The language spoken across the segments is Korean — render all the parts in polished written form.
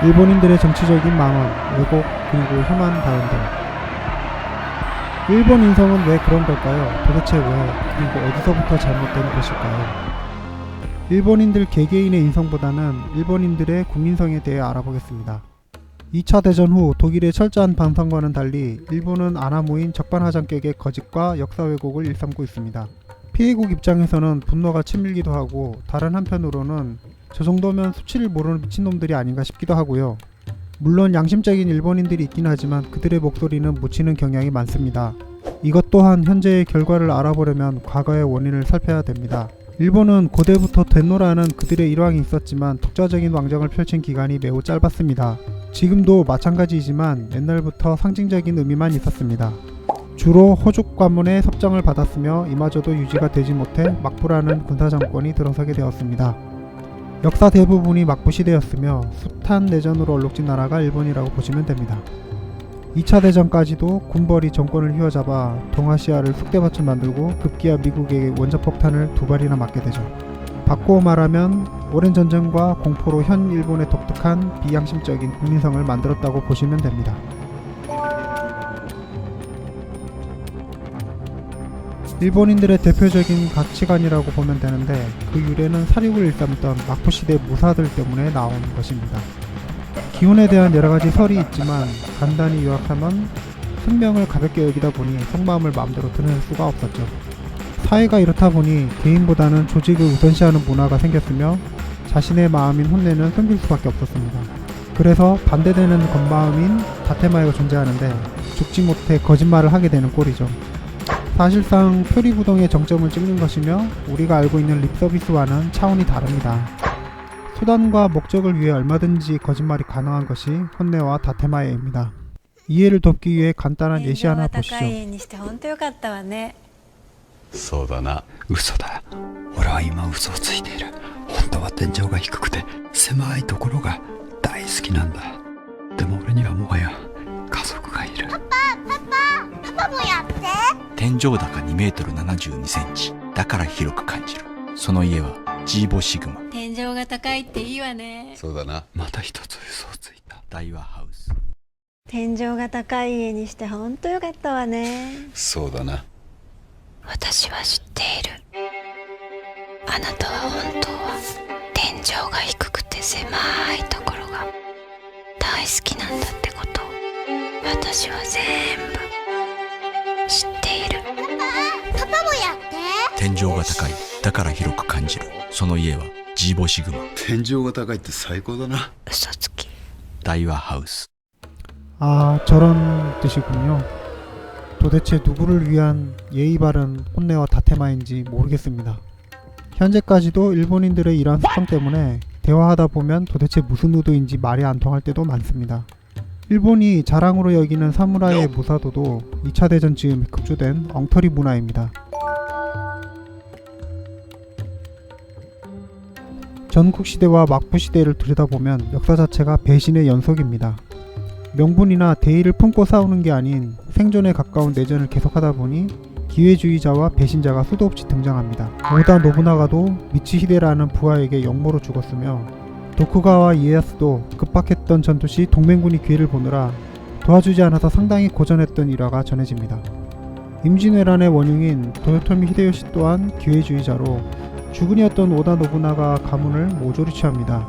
일본인들의 정치적인 망언, 왜곡, 그리고 혐한 발언들. 일본 인성은 왜 그런 걸까요? 도대체 왜, 그리고 어디서부터 잘못된 것일까요? 일본인들 개개인의 인성보다는 일본인들의 국민성에 대해 알아보겠습니다. 2차 대전 후 독일의 철저한 방상과는 달리 일본은 아나무인 적반하장격의 거짓과 역사 왜곡을 일삼고 있습니다. 피해국 입장에서는 분노가 치밀기도 하고, 다른 한편으로는 저 정도면 수치를 모르는 미친놈들이 아닌가 싶기도 하고요. 물론 양심적인 일본인들이 있긴 하지만 그들의 목소리는 묻히는 경향이 많습니다. 이것 또한 현재의 결과를 알아보려면 과거의 원인을 살펴야 됩니다. 일본은 고대부터 텐노라는 그들의 일왕이 있었지만 독자적인 왕정을 펼친 기간이 매우 짧았습니다. 지금도 마찬가지이지만 옛날부터 상징적인 의미만 있었습니다. 주로 호족 관문의 섭정을 받았으며 이마저도 유지가 되지 못해 막부라는 군사정권이 들어서게 되었습니다. 역사 대부분이 막부 시대였으며 숱한 내전으로 얼룩진 나라가 일본이라고 보시면 됩니다. 2차 대전까지도 군벌이 정권을 휘어잡아 동아시아를 쑥대밭을 만들고 급기야 미국에게 원자폭탄을 2발이나 맞게 되죠. 바꾸어 말하면 오랜 전쟁과 공포로 현 일본의 독특한 비양심적인 국민성을 만들었다고 보시면 됩니다. 일본인들의 대표적인 가치관이라고 보면 되는데, 그 유래는 사륙을 일삼던 막부시대 무사들 때문에 나온 것입니다. 기운에 대한 여러가지 설이 있지만 간단히 요약하면 생명을 가볍게 여기다 보니 속마음을 마음대로 드러낼 수가 없었죠. 사회가 이렇다 보니 개인보다는 조직을 우선시하는 문화가 생겼으며 자신의 마음인 혼내는 숨길 수밖에 없었습니다. 그래서 반대되는 겉마음인 다테마이가 존재하는데 죽지 못해 거짓말을 하게 되는 꼴이죠. 사실상 표리부동의 정점을 찍는 것이며 우리가 알고 있는 립서비스와는 차원이 다릅니다. 수단과 목적을 위해 얼마든지 거짓말이 가능한 것이 혼내와 다테마에입니다. 이해를 돕기 위해 간단한 예시 하나 보시죠. そうだな。嘘だ。俺は今嘘をついている。本当は天井が低くて狭いところが大好きなんだ。でも俺にはもはや家族がいる。パパもやって。天井高2メートル72センチ。だから広く感じる。その家はジーボシグマ。天井が高いっていいわね。そうだな。また一つ嘘をついた。大和ハウス。天井が高い家にして本当よかったわね。そうだな。私は知っている。あなたは本当は天井が低くて狭いところが大好きなんだってことを私は全部知っている。パパもやって。天井が高い。だから広く感じる。その家はジーボシグマ。天井が高いって最高だな。嘘つき。大和ハウス。 아, 저런 뜻이군요. 도대체 누구를 위한 예의 바른 혼내와 다테마인지 모르겠습니다. 현재까지도 일본인들의 이러한 습성 때문에 대화하다 보면 도대체 무슨 의도인지 말이 안 통할 때도 많습니다. 일본이 자랑으로 여기는 사무라이의 무사도도 2차 대전 즈음에 급조된 엉터리 문화입니다. 전국시대와 막부시대를 들여다보면 역사 자체가 배신의 연속입니다. 명분이나 대의를 품고 싸우는 게 아닌 생존에 가까운 내전을 계속하다 보니 기회주의자와 배신자가 수도 없이 등장합니다. 오다 노부나가도 미치히데라는 부하에게 역모로 죽었으며 도쿠가와 이에야스도 급박했던 전투 시 동맹군이 기회를 보느라 도와주지 않아서 상당히 고전했던 일화가 전해집니다. 임진왜란의 원흉인 도요토미 히데요시 또한 기회주의자로 주군이었던 오다 노부나가 가문을 모조리 취합니다.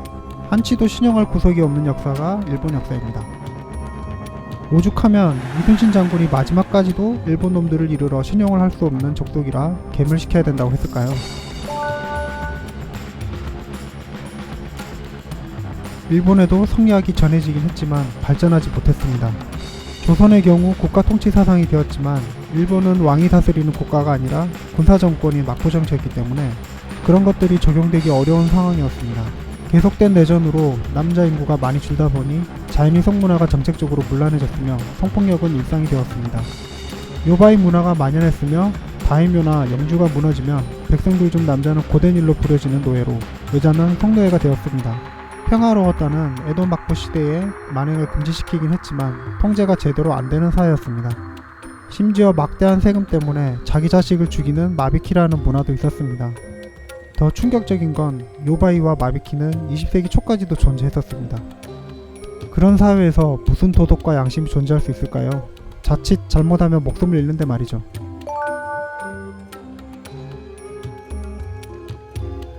한치도 신용할 구석이 없는 역사가 일본 역사입니다. 오죽하면 이순신 장군이 마지막까지도 일본 놈들을 이르러 신용을 할 수 없는 족속이라 괴멸시켜야 된다고 했을까요? 일본에도 성리학이 전해지긴 했지만 발전하지 못했습니다. 조선의 경우 국가 통치 사상이 되었지만 일본은 왕이 다스리는 국가가 아니라 군사정권이 막부정치였기 때문에 그런 것들이 적용되기 어려운 상황이었습니다. 계속된 내전으로 남자 인구가 많이 줄다 보니 자연의 성문화가 정책적으로 문란해졌으며 성폭력은 일상이 되었습니다. 요바이 문화가 만연했으며 다이묘나 영주가 무너지면 백성들 중 남자는 고된 일로 부려지는 노예로 여자는 성노예가 되었습니다. 평화로웠다는 에도 막부 시대에 만행을 금지시키긴 했지만 통제가 제대로 안되는 사회였습니다. 심지어 막대한 세금 때문에 자기 자식을 죽이는 마비키라는 문화도 있었습니다. 더 충격적인 건 요바이와 마비키는 20세기 초까지도 존재했었습니다. 그런 사회에서 무슨 도덕과 양심이 존재할 수 있을까요? 자칫 잘못하면 목숨을 잃는데 말이죠.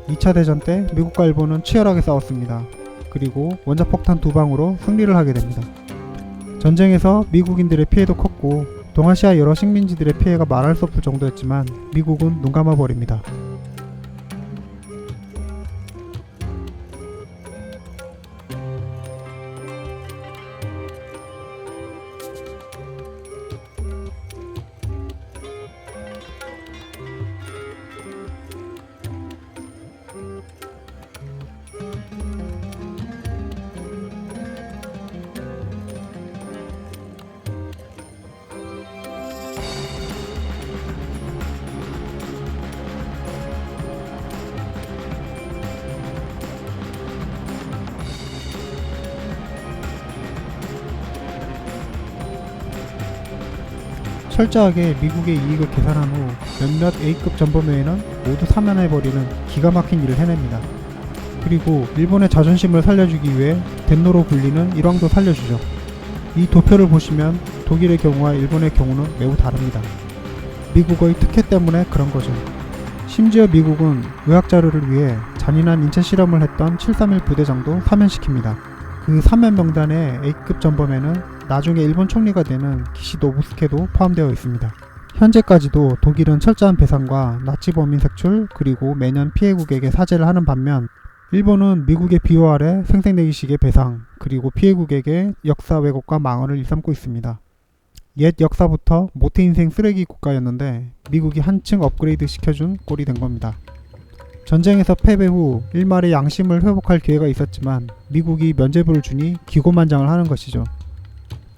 2차 대전 때 미국과 일본은 치열하게 싸웠습니다. 그리고 원자폭탄 2방으로 승리를 하게 됩니다. 전쟁에서 미국인들의 피해도 컸고 동아시아 여러 식민지들의 피해가 말할 수 없을 정도였지만 미국은 눈 감아버립니다. 철저하게 미국의 이익을 계산한 후 몇몇 A급 전범회에는 모두 사면해버리는 기가 막힌 일을 해냅니다. 그리고 일본의 자존심을 살려주기 위해 덴노로 불리는 일왕도 살려주죠. 이 도표를 보시면 독일의 경우와 일본의 경우는 매우 다릅니다. 미국의 특혜 때문에 그런 거죠. 심지어 미국은 의학 자료를 위해 잔인한 인체 실험을 했던 731 부대장도 사면시킵니다. 그 사면 명단에 A급 전범에는 나중에 일본 총리가 되는 기시 노부스케도 포함되어 있습니다. 현재까지도 독일은 철저한 배상과 나치 범인 색출 그리고 매년 피해국에게 사죄를 하는 반면 일본은 미국의 비호 아래 생색내기식의 배상 그리고 피해국에게 역사 왜곡과 망언을 일삼고 있습니다. 옛 역사부터 모태인생 쓰레기 국가였는데 미국이 한층 업그레이드 시켜준 꼴이 된 겁니다. 전쟁에서 패배 후 일말의 양심을 회복할 기회가 있었지만 미국이 면죄부를 주니 기고만장을 하는 것이죠.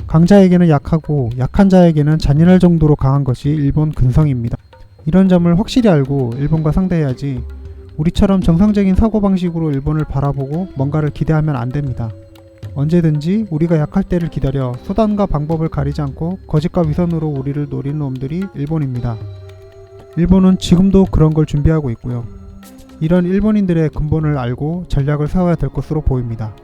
강자에게는 약하고 약한 자에게는 잔인할 정도로 강한 것이 일본 근성입니다. 이런 점을 확실히 알고 일본과 상대해야지 우리처럼 정상적인 사고방식으로 일본을 바라보고 뭔가를 기대하면 안 됩니다. 언제든지 우리가 약할 때를 기다려 수단과 방법을 가리지 않고 거짓과 위선으로 우리를 노리는 놈들이 일본입니다. 일본은 지금도 그런 걸 준비하고 있고요. 이런 일본인들의 근본을 알고 전략을 세워야 될 것으로 보입니다.